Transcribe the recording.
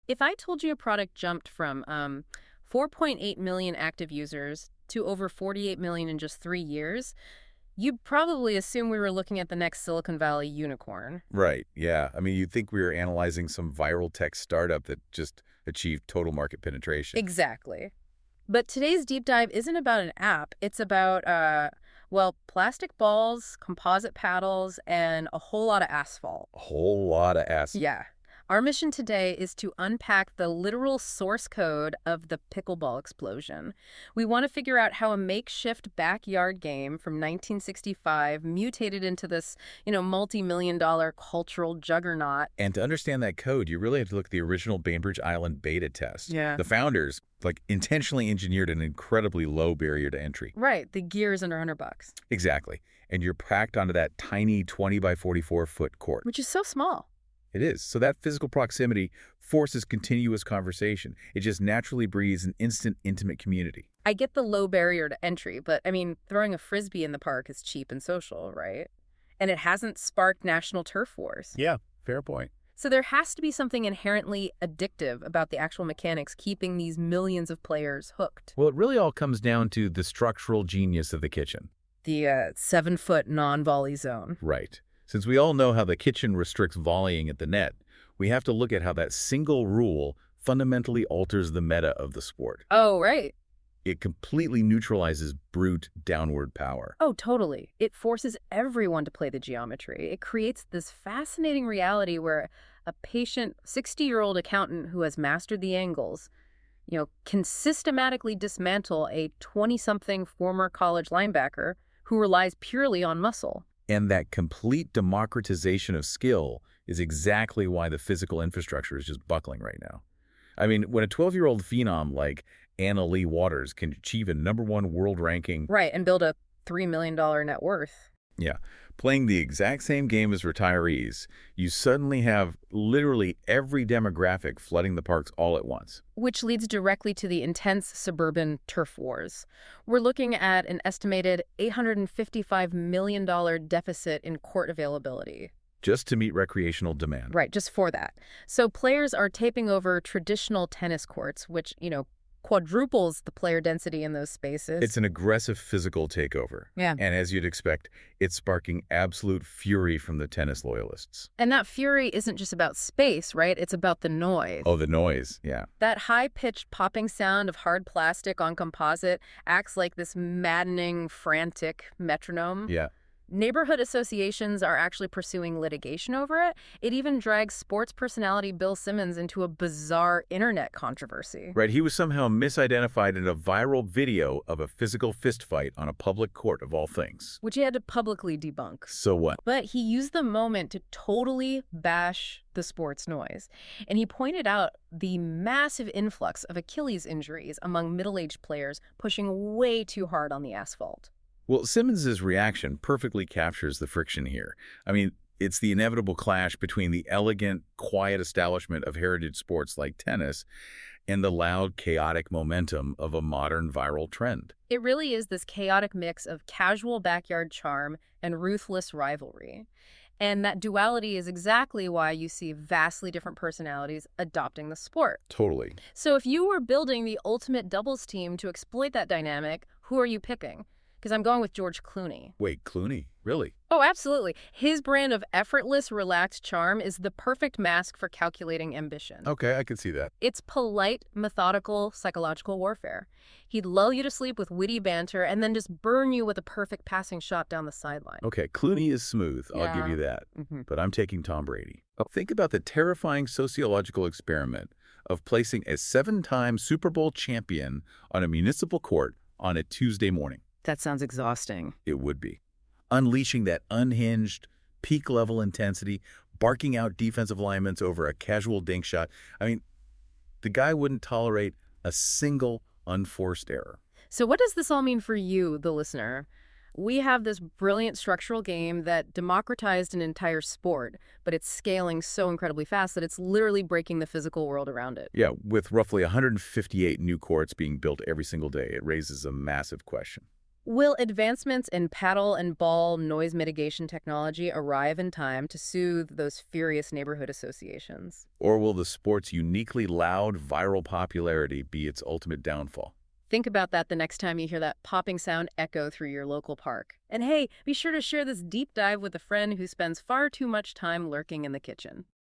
If I told you a product jumped from 4.8 million active users to over 48 million in just 3 years, you'd probably assume we were looking at the next Silicon Valley unicorn. Right, yeah. I mean, you'd think we were analyzing some viral tech startup that just achieved total market penetration. Exactly. But today's deep dive isn't about an app. It's about, well, plastic balls, composite paddles, and a whole lot of asphalt. A whole lot of asphalt. Yeah. Our mission today is to unpack the literal source code of the pickleball explosion. We want to figure out how a makeshift backyard game from 1965 mutated into this, multi-million-dollar cultural juggernaut. And to understand that code, you really have to look at the original Bainbridge Island beta test. Yeah. The founders, intentionally engineered an incredibly low barrier to entry. Right. The gear is under $100. Exactly. And you're packed onto that tiny 20 by 44-foot court. Which is so small. It is. So that physical proximity forces continuous conversation. It just naturally breeds an instant, intimate community. I get the low barrier to entry, but throwing a frisbee in the park is cheap and social, right? And it hasn't sparked national turf wars. Yeah, fair point. So there has to be something inherently addictive about the actual mechanics keeping these millions of players hooked. Well, it really all comes down to the structural genius of the kitchen. The 7-foot non-volley zone. Right. Since we all know how the kitchen restricts volleying at the net, we have to look at how that single rule fundamentally alters the meta of the sport. Oh, right. It completely neutralizes brute downward power. Oh, totally. It forces everyone to play the geometry. It creates this fascinating reality where a patient 60-year-old accountant who has mastered the angles, can systematically dismantle a 20-something former college linebacker who relies purely on muscle. And that complete democratization of skill is exactly why the physical infrastructure is just buckling right now. I mean, when a 12-year-old phenom like Anna Lee Waters can achieve a #1 world ranking... Right, and build a $3 million net worth. Yeah. Playing the exact same game as retirees, you suddenly have literally every demographic flooding the parks all at once. Which leads directly to the intense suburban turf wars. We're looking at an estimated $855 million deficit in court availability. Just to meet recreational demand. Right, just for that. So players are taping over traditional tennis courts, which, quadruples the player density in those spaces. It's an aggressive physical takeover. Yeah. And as you'd expect, it's sparking absolute fury from the tennis loyalists. And that fury isn't just about space, right? It's about the noise. Oh, the noise, yeah. That high-pitched popping sound of hard plastic on composite acts like this maddening, frantic metronome. Yeah. Neighborhood associations are actually pursuing litigation over it. It even drags sports personality Bill Simmons into a bizarre internet controversy. Right, he was somehow misidentified in a viral video of a physical fistfight on a public court of all things. Which he had to publicly debunk. So what? But he used the moment to totally bash the sports noise. And he pointed out the massive influx of Achilles injuries among middle-aged players pushing way too hard on the asphalt. Well, Simmons's reaction perfectly captures the friction here. I mean, it's the inevitable clash between the elegant, quiet establishment of heritage sports like tennis and the loud, chaotic momentum of a modern viral trend. It really is this chaotic mix of casual backyard charm and ruthless rivalry. And that duality is exactly why you see vastly different personalities adopting the sport. Totally. So if you were building the ultimate doubles team to exploit that dynamic, who are you picking? Because I'm going with George Clooney. Wait, Clooney? Really? Oh, absolutely. His brand of effortless, relaxed charm is the perfect mask for calculating ambition. Okay, I can see that. It's polite, methodical, psychological warfare. He'd lull you to sleep with witty banter and then just burn you with a perfect passing shot down the sideline. Okay, Clooney is smooth. Yeah. I'll give you that. Mm-hmm. But I'm taking Tom Brady. Think about the terrifying sociological experiment of placing a 7-time Super Bowl champion on a municipal court on a Tuesday morning. That sounds exhausting. It would be. Unleashing that unhinged, peak-level intensity, barking out defensive linemen over a casual dink shot. I mean, the guy wouldn't tolerate a single unforced error. So what does this all mean for you, the listener? We have this brilliant structural game that democratized an entire sport, but it's scaling so incredibly fast that it's literally breaking the physical world around it. Yeah, with roughly 158 new courts being built every single day, it raises a massive question. Will advancements in paddle and ball noise mitigation technology arrive in time to soothe those furious neighborhood associations? Or will the sport's uniquely loud viral popularity be its ultimate downfall? Think about that the next time you hear that popping sound echo through your local park. And hey, be sure to share this deep dive with a friend who spends far too much time lurking in the kitchen.